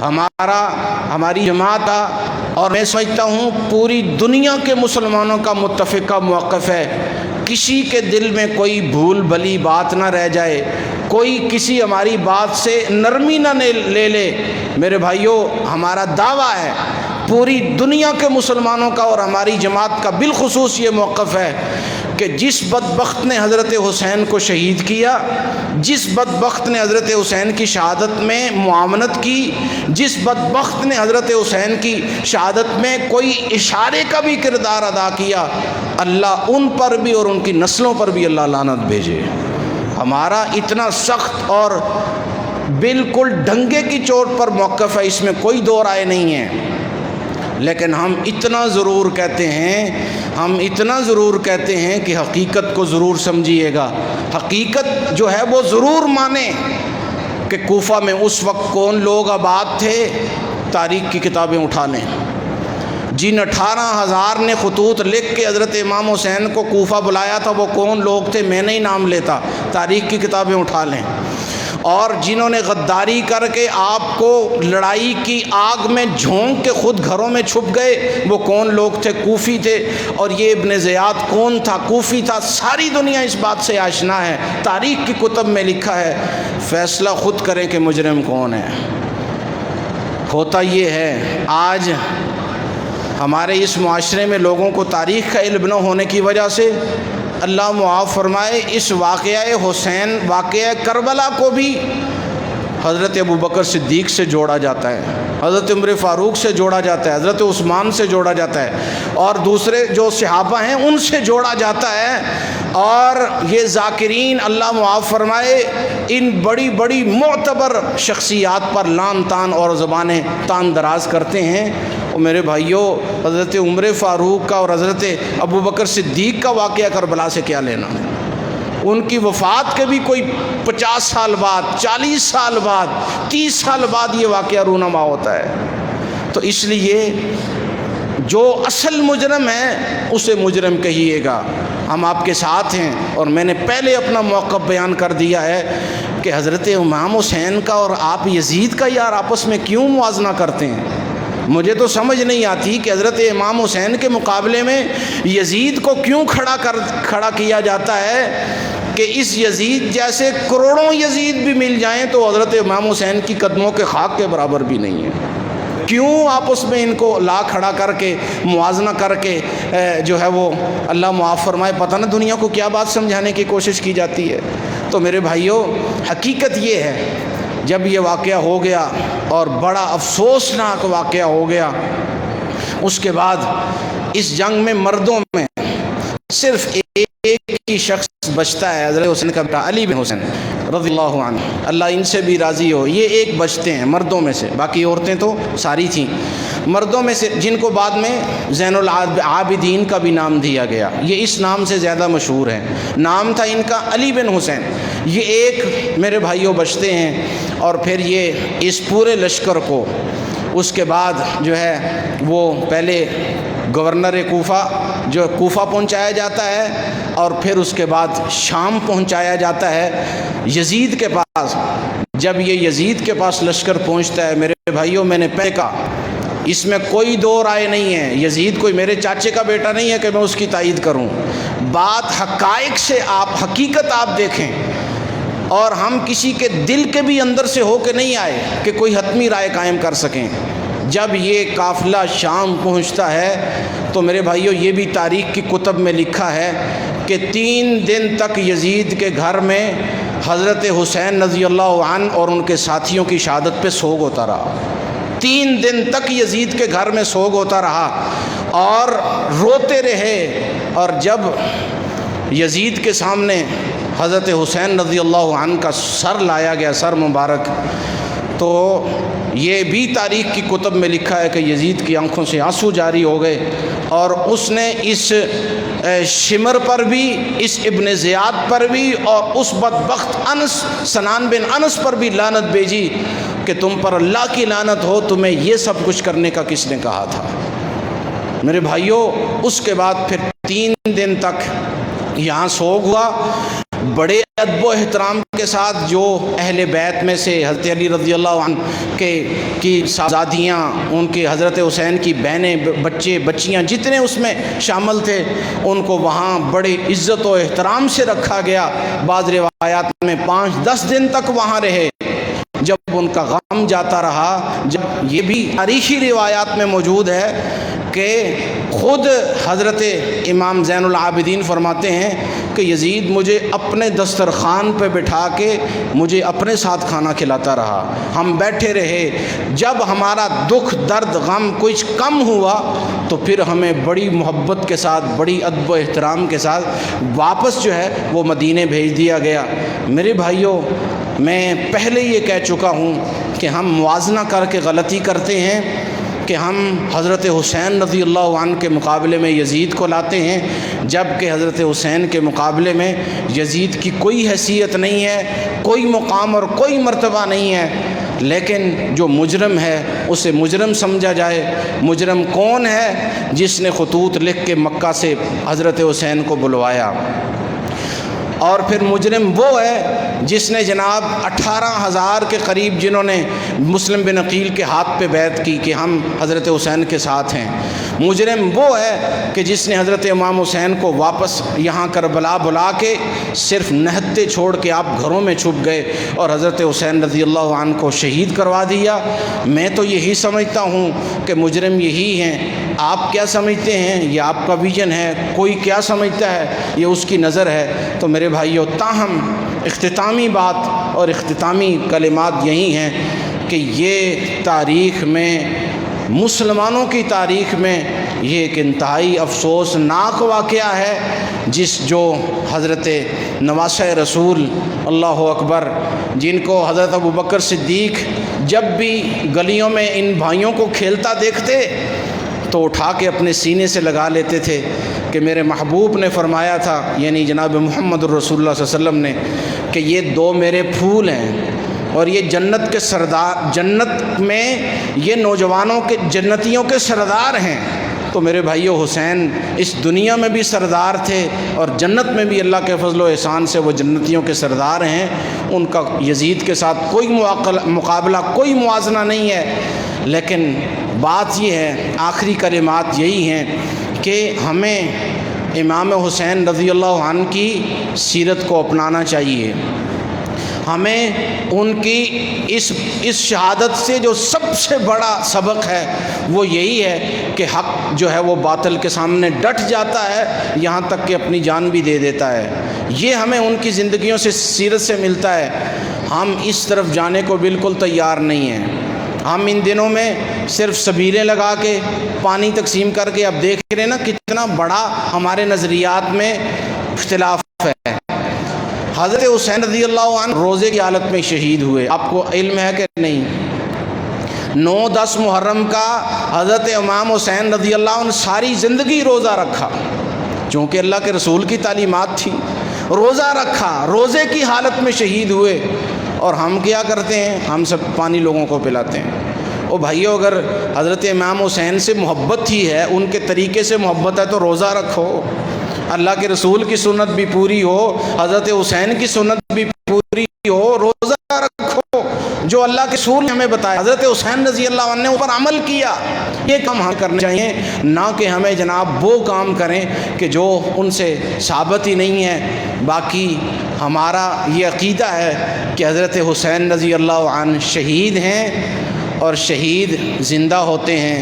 ہماری جماعت کا، اور میں سمجھتا ہوں پوری دنیا کے مسلمانوں کا متفقہ موقف ہے، کسی کے دل میں کوئی بھول بھلی بات نہ رہ جائے، کوئی کسی ہماری بات سے نرمی نہ لے لے۔ میرے بھائیوں، ہمارا دعویٰ ہے، پوری دنیا کے مسلمانوں کا اور ہماری جماعت کا بالخصوص یہ موقف ہے کہ جس بدبخت نے حضرت حسین کو شہید کیا، جس بدبخت نے حضرت حسین کی شہادت میں معاونت کی، جس بدبخت نے حضرت حسین کی شہادت میں کوئی اشارے کا بھی کردار ادا کیا، اللہ ان پر بھی اور ان کی نسلوں پر بھی اللہ لعنت بھیجے۔ ہمارا اتنا سخت اور بالکل ڈنگے کی چوٹ پر موقف ہے، اس میں کوئی دو رائے نہیں ہے لیکن ہم اتنا ضرور کہتے ہیں کہ حقیقت کو ضرور سمجھیے گا۔ حقیقت جو ہے وہ ضرور مانیں کہ کوفہ میں اس وقت کون لوگ آباد تھے، تاریخ کی کتابیں اٹھا لیں۔ جن 18,000 نے خطوط لکھ کے حضرت امام حسین کو کوفہ بلایا تھا وہ کون لوگ تھے، میں نہیں نام لیتا، تاریخ کی کتابیں اٹھا لیں۔ اور جنہوں نے غداری کر کے آپ کو لڑائی کی آگ میں جھونک کے خود گھروں میں چھپ گئے وہ کون لوگ تھے، کوفی تھے۔ اور یہ ابن زیاد کون تھا، کوفی تھا۔ ساری دنیا اس بات سے آشنا ہے، تاریخ کی کتب میں لکھا ہے۔ فیصلہ خود کریں کہ مجرم کون ہے۔ ہوتا یہ ہے آج ہمارے اس معاشرے میں لوگوں کو تاریخ کا علم نہ ہونے کی وجہ سے، اللہ معاف فرمائے، اس واقعہ حسین، واقعہ کربلا کو بھی حضرت ابوبکر صدیق سے جوڑا جاتا ہے، حضرت عمر فاروق سے جوڑا جاتا ہے، حضرت عثمان سے جوڑا جاتا ہے، اور دوسرے جو صحابہ ہیں ان سے جوڑا جاتا ہے۔ اور یہ ذاکرین اللہ معاف فرمائے ان بڑی بڑی معتبر شخصیات پر لان تان اور زبانیں تان دراز کرتے ہیں۔ اور میرے بھائیوں، حضرت عمر فاروق کا اور حضرت ابوبکر صدیق کا واقعہ کربلا سے کیا لینا؟ ان کی وفات کے بھی کوئی 50 سال بعد، 40 سال بعد، 30 سال بعد یہ واقعہ رونما ہوتا ہے۔ تو اس لیے جو اصل مجرم ہے اسے مجرم کہیے گا۔ ہم آپ کے ساتھ ہیں، اور میں نے پہلے اپنا موقف بیان کر دیا ہے کہ حضرت امام حسین کا اور آپ یزید کا یار آپس میں کیوں موازنہ کرتے ہیں؟ مجھے تو سمجھ نہیں آتی کہ حضرت امام حسین کے مقابلے میں یزید کو کیوں کھڑا کیا جاتا ہے کہ اس یزید جیسے کروڑوں یزید بھی مل جائیں تو حضرت امام حسین کی قدموں کے خاک کے برابر بھی نہیں ہے۔ کیوں آپس میں ان کو لا کھڑا کر کے موازنہ کر کے جو ہے وہ اللہ معاف فرمائے پتہ نہ دنیا کو کیا بات سمجھانے کی کوشش کی جاتی ہے۔ تو میرے بھائیوں، حقیقت یہ ہے جب یہ واقعہ ہو گیا اور بڑا افسوسناک واقعہ ہو گیا، اس کے بعد اس جنگ میں مردوں میں صرف ایک ہی شخص بچتا ہے، حضرت حسین کا بیٹا علی بن حسین رضی اللہ عنہ، اللہ ان سے بھی راضی ہو۔ یہ ایک بچتے ہیں مردوں میں سے، باقی عورتیں تو ساری تھیں۔ مردوں میں سے جن کو بعد میں زین العابدین کا بھی نام دیا گیا، یہ اس نام سے زیادہ مشہور ہیں۔ نام تھا ان کا علی بن حسین۔ یہ ایک میرے بھائیوں بچتے ہیں، اور پھر یہ اس پورے لشکر کو اس کے بعد جو ہے وہ پہلے گورنر کوفہ پہنچایا جاتا ہے، اور پھر اس کے بعد شام پہنچایا جاتا ہے یزید کے پاس۔ جب یہ یزید کے پاس لشکر پہنچتا ہے، میرے بھائیوں میں نے پہلے کہا اس میں کوئی دو رائے نہیں ہے، یزید کوئی میرے چاچے کا بیٹا نہیں ہے کہ میں اس کی تائید کروں۔ بات حقائق سے حقیقت آپ دیکھیں، اور ہم کسی کے دل کے بھی اندر سے ہو کے نہیں آئے کہ کوئی حتمی رائے قائم کر سکیں۔ جب یہ قافلہ شام پہنچتا ہے تو میرے بھائیوں یہ بھی تاریخ کی کتب میں لکھا ہے کہ 3 دن تک یزید کے گھر میں حضرت حسین رضی اللہ عنہ اور ان کے ساتھیوں کی شہادت پہ سوگ ہوتا رہا۔ 3 دن تک یزید کے گھر میں سوگ ہوتا رہا اور روتے رہے۔ اور جب یزید کے سامنے حضرت حسین رضی اللہ عنہ کا سر لایا گیا، سر مبارک، تو یہ بھی تاریخ کی کتب میں لکھا ہے کہ یزید کی آنکھوں سے آنسو جاری ہو گئے، اور اس نے اس شمر پر بھی، اس ابن زیاد پر بھی، اور اس بدبخت سنان بن انس پر بھی لعنت بھیجی کہ تم پر اللہ کی لعنت ہو، تمہیں یہ سب کچھ کرنے کا کس نے کہا تھا؟ میرے بھائیوں، اس کے بعد پھر 3 دن تک یہاں سوگ ہوا، بڑے ادب و احترام کے ساتھ جو اہل بیت میں سے حضرت علی رضی اللہ عنہ کی شہزادیاں، ان کے حضرت حسین کی بہنیں، بچے بچیاں جتنے اس میں شامل تھے، ان کو وہاں بڑے عزت و احترام سے رکھا گیا۔ بعض روایات میں 5-10 دن تک وہاں رہے، جب ان کا غم جاتا رہا۔ جب یہ بھی تاریخی روایات میں موجود ہے کہ خود حضرت امام زین العابدین فرماتے ہیں کہ یزید مجھے اپنے دسترخوان پہ بٹھا کے مجھے اپنے ساتھ کھانا کھلاتا رہا، ہم بیٹھے رہے۔ جب ہمارا دکھ درد غم کچھ کم ہوا تو پھر ہمیں بڑی محبت کے ساتھ، بڑی ادب و احترام کے ساتھ واپس جو ہے وہ مدینے بھیج دیا گیا۔ میرے بھائیوں، میں پہلے یہ کہہ چکا ہوں کہ ہم موازنہ کر کے غلطی کرتے ہیں کہ کہ ہم حضرت حسین رضی اللہ عنہ کے مقابلے میں یزید کو لاتے ہیں، جب کہ حضرت حسین کے مقابلے میں یزید کی کوئی حیثیت نہیں ہے، کوئی مقام اور کوئی مرتبہ نہیں ہے، لیکن جو مجرم ہے اسے مجرم سمجھا جائے۔ مجرم کون ہے؟ جس نے خطوط لکھ کے مکہ سے حضرت حسین کو بلوایا، اور پھر مجرم وہ ہے جس نے جناب 18,000 کے قریب جنہوں نے مسلم بن عقیل کے ہاتھ پہ بیعت کی کہ ہم حضرت حسین کے ساتھ ہیں۔ مجرم وہ ہے کہ جس نے حضرت امام حسین کو واپس یہاں کربلا بلا کے صرف نہتے چھوڑ کے آپ گھروں میں چھپ گئے اور حضرت حسین رضی اللہ عنہ کو شہید کروا دیا۔ میں تو یہی سمجھتا ہوں کہ مجرم یہی ہیں۔ آپ کیا سمجھتے ہیں؟ یہ آپ کا ویژن ہے، کوئی کیا سمجھتا ہے یہ اس کی نظر ہے۔ تو میرے بھائیو، تاہم اختتامی بات اور اختتامی کلمات یہی ہیں کہ یہ تاریخ میں، مسلمانوں کی تاریخ میں یہ ایک انتہائی افسوسناک واقعہ ہے، جو حضرت نواسہ رسول، اللہ اکبر، جن کو حضرت ابوبکر صدیق جب بھی گلیوں میں ان بھائیوں کو کھیلتا دیکھتے تو اٹھا کے اپنے سینے سے لگا لیتے تھے کہ میرے محبوب نے فرمایا تھا، یعنی جناب محمد الرسول اللہ صلی اللہ علیہ وسلم نے، کہ یہ دو میرے پھول ہیں اور یہ جنت کے سردار، جنت میں یہ نوجوانوں کے، جنتیوں کے سردار ہیں۔ تو میرے بھائیو، حسین اس دنیا میں بھی سردار تھے اور جنت میں بھی اللہ کے فضل و احسان سے وہ جنتیوں کے سردار ہیں۔ ان کا یزید کے ساتھ کوئی مقابلہ، کوئی موازنہ نہیں ہے۔ لیکن بات یہ ہے، آخری کلمات یہی ہیں کہ ہمیں امام حسین رضی اللہ عنہ کی سیرت کو اپنانا چاہیے۔ ہمیں ان کی اس شہادت سے جو سب سے بڑا سبق ہے وہ یہی ہے کہ حق جو ہے وہ باطل کے سامنے ڈٹ جاتا ہے، یہاں تک کہ اپنی جان بھی دے دیتا ہے۔ یہ ہمیں ان کی زندگیوں سے، سیرت سے ملتا ہے۔ ہم اس طرف جانے کو بالکل تیار نہیں ہیں۔ ہم ان دنوں میں صرف سبیلیں لگا کے، پانی تقسیم کر کے، اب دیکھ رہے ہیں نا کتنا بڑا ہمارے نظریات میں اختلاف ہے۔ حضرت حسین رضی اللہ عنہ روزے کی حالت میں شہید ہوئے، آپ کو علم ہے کہ نہیں؟ 9-10 محرم کا حضرت امام حسین رضی اللہ عنہ ساری زندگی روزہ رکھا، چونکہ اللہ کے رسول کی تعلیمات تھی، روزہ رکھا، روزے کی حالت میں شہید ہوئے۔ اور ہم کیا کرتے ہیں؟ ہم سب پانی لوگوں کو پلاتے ہیں۔ او بھائیو، اگر حضرت امام حسین سے محبت ہی ہے، ان کے طریقے سے محبت ہے، تو روزہ رکھو، اللہ کے رسول کی سنت بھی پوری ہو، حضرت حسین کی سنت بھی پوری ہو، روزہ رکھو جو اللہ کے رسول نے ہمیں بتایا۔ حضرت حسین رضی اللہ عنہ نے اوپر عمل کیا۔ یہ کام ہم کرنے چاہیے، نہ کہ ہمیں جناب وہ کام کریں کہ جو ان سے ثابت ہی نہیں ہے۔ باقی ہمارا یہ عقیدہ ہے کہ حضرت حسین رضی اللہ عنہ شہید ہیں، اور شہید زندہ ہوتے ہیں،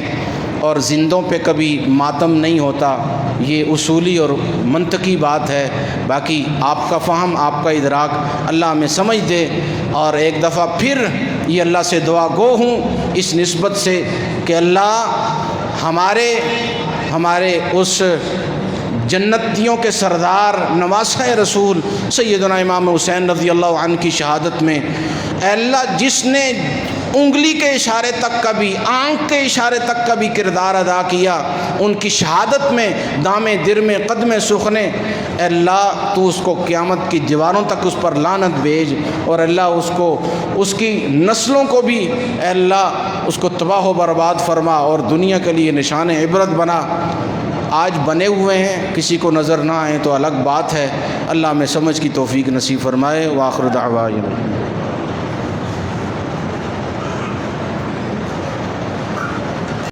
اور زندوں پہ کبھی ماتم نہیں ہوتا۔ یہ اصولی اور منطقی بات ہے۔ باقی آپ کا فہم، آپ کا ادراک اللہ ہمیں سمجھ دے۔ اور ایک دفعہ پھر یہ اللہ سے دعا گو ہوں اس نسبت سے کہ اللہ ہمارے اس جنتیوں کے سردار نواسہ رسول سیدنا امام حسین رضی اللہ عنہ کی شہادت میں، اے اللہ جس نے انگلی کے اشارے تک کا بھی، آنکھ کے اشارے تک کا بھی کردار ادا کیا، ان کی شہادت میں دامِ در میں قدم سخنے، اے اللہ تو اس کو قیامت کی دیواروں تک اس پر لعنت بھیج، اور اللہ اس کی نسلوں کو بھی اے اللہ اس کو تباہ و برباد فرما، اور دنیا کے لیے نشان عبرت بنا۔ آج بنے ہوئے ہیں، کسی کو نظر نہ آئے تو الگ بات ہے۔ اللہ ہمیں سمجھ کی توفیق نصیب فرمائے۔ وآخر دعوانا